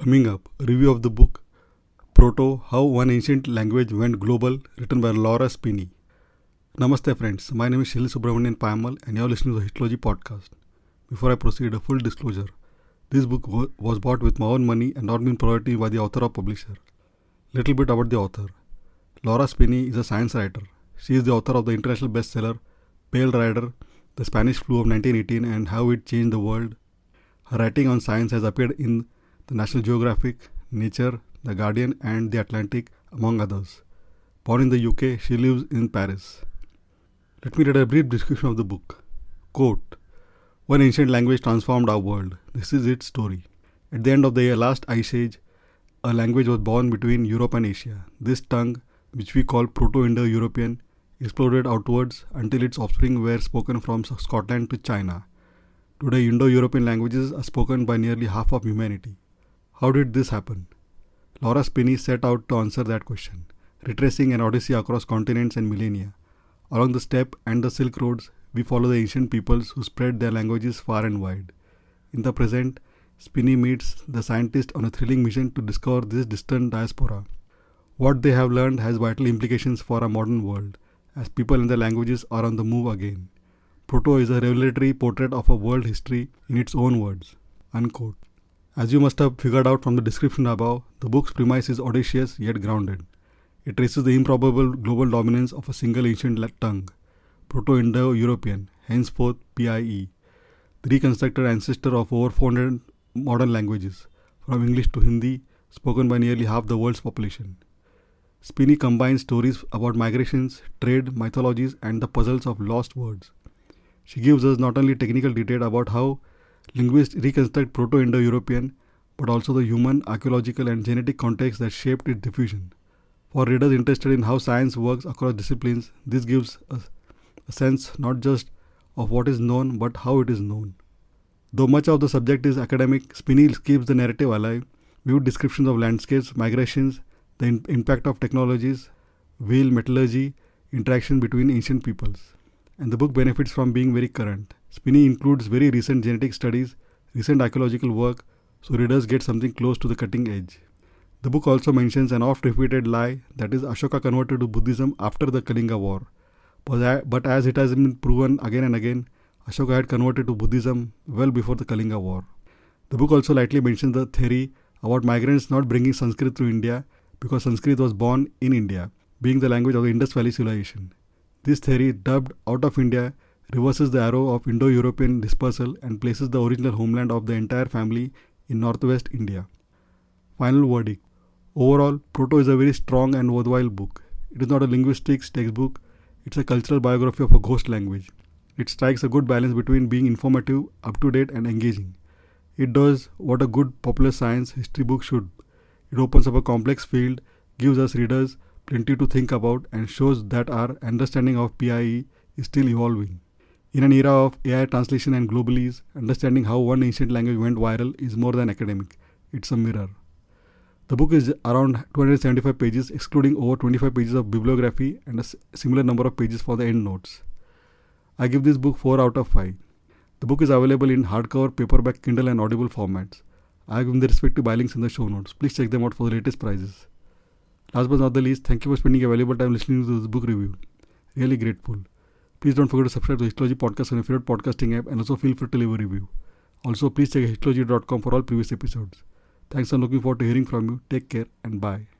Coming up, a review of the book Proto How One Ancient Language Went Global, written by Laura Spinney. Namaste, friends. My name is Shil Subramanian Payamal, and you are listening to the Histology podcast. Before I proceed, a full disclosure. This book was bought with my own money and not been provided to me by the author or publisher. Little bit about the author. Laura Spinney is a science writer. She is the author of the international bestseller Pale Rider, The Spanish Flu of 1918 and How It Changed the World. Her writing on science has appeared in the National Geographic, Nature, The Guardian and The Atlantic, among others. Born in the UK, she lives in Paris. Let me read a brief description of the book. Quote, "One ancient language transformed our world. This is its story. At the end of the last ice age, a language was born between Europe and Asia. This tongue, which we call Proto-Indo-European, exploded outwards until its offspring were spoken from Scotland to China. Today, Indo-European languages are spoken by nearly half of humanity. How did this happen?" Laura Spinney set out to answer that question, retracing an odyssey across continents and millennia. Along the steppe and the Silk Roads, we follow the ancient peoples who spread their languages far and wide. In the present, Spinney meets the scientist on a thrilling mission to discover this distant diaspora. What they have learned has vital implications for our modern world, as people and their languages are on the move again. Proto is a revelatory portrait of a world history in its own words. Unquote. As you must have figured out from the description above, the book's premise is audacious yet grounded. It traces the improbable global dominance of a single ancient tongue, Proto-Indo-European, henceforth PIE, the reconstructed ancestor of over 400 modern languages, from English to Hindi, spoken by nearly half the world's population. Spinney combines stories about migrations, trade, mythologies, and the puzzles of lost words. She gives us not only technical detail about how linguists reconstruct Proto-Indo-European, but also the human, archaeological, and genetic context that shaped its diffusion. For readers interested in how science works across disciplines, this gives a sense not just of what is known, but how it is known. Though much of the subject is academic, Spinney keeps the narrative alive, vivid descriptions of landscapes, migrations, the impact of technologies, whale metallurgy, interaction between ancient peoples. And the book benefits from being very current. Spinney includes very recent genetic studies, recent archaeological work, so readers get something close to the cutting edge. The book also mentions an oft-repeated lie, that is, Ashoka converted to Buddhism after the Kalinga War. But as it has been proven again and again, Ashoka had converted to Buddhism well before the Kalinga War. The book also lightly mentions the theory about migrants not bringing Sanskrit to India because Sanskrit was born in India, being the language of the Indus Valley civilization. This theory, dubbed Out of India, reverses the arrow of Indo-European dispersal and places the original homeland of the entire family in northwest India. Final verdict. Overall, Proto is a very strong and worthwhile book. It is not a linguistics textbook, it's a cultural biography of a ghost language. It strikes a good balance between being informative, up-to-date and engaging. It does what a good popular science history book should. It opens up a complex field, gives us readers plenty to think about, and shows that our understanding of PIE is still evolving. In an era of AI translation and globalies, understanding how one ancient language went viral is more than academic. It's a mirror. The book is around 275 pages, excluding over 25 pages of bibliography and a similar number of pages for the endnotes. I give this book 4 out of 5. The book is available in hardcover, paperback, Kindle and Audible formats. I have given the respective buy links in the show notes. Please check them out for the latest prices. Last but not the least, thank you for spending a valuable time listening to this book review. Really grateful. Please don't forget to subscribe to the Histology podcast on your favorite podcasting app and also feel free to leave a review. Also, please check histology.com for all previous episodes. Thanks and looking forward to hearing from you. Take care and bye.